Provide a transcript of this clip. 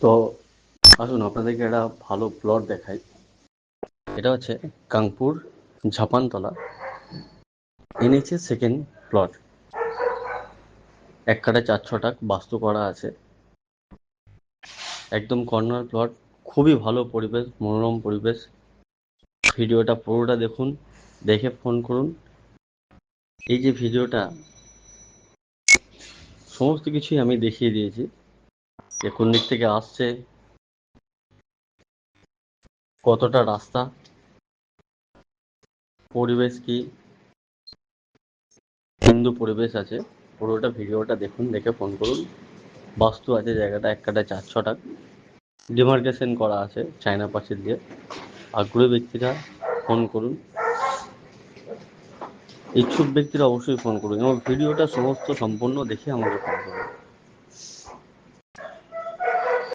তো আসুন আপনাদেরকে একটা ভালো প্লট দেখাই। এটা হচ্ছে কানপুর ঝাপানতলা NH এর সেকেন্ড প্লট। 1 কাঠা 4 ছটাক বাস্তু করা আছে, একদম কর্নার প্লট, খুবই ভালো পরিবেশ, মনোরম পরিবেশ। ভিডিওটা পুরোটা দেখুন, দেখে ফোন করুন। এই যে ভিডিওটা সমস্ত কিছুই আমি দেখিয়ে দিয়েছি, যে কোন দিক থেকে আসছে, কতটা রাস্তা, পরিবেশ কি, হিন্দু পরিবেশ আছে। পুরোটা ভিডিওটা দেখুন, দেখে ফোন করুন। বাস্তু আছে জায়গাটা, 1 কাঠা 4 ছটাক, ডিমার্কেশন করা আছে চায়না পাঁচিল দিয়ে। আগ্রহী ব্যক্তিরা ফোন করুন, ইচ্ছুক ব্যক্তিরা অবশ্যই ফোন করুন এবং ভিডিওটা সমস্ত সম্পূর্ণ দেখে আমাকে ফোন করুন।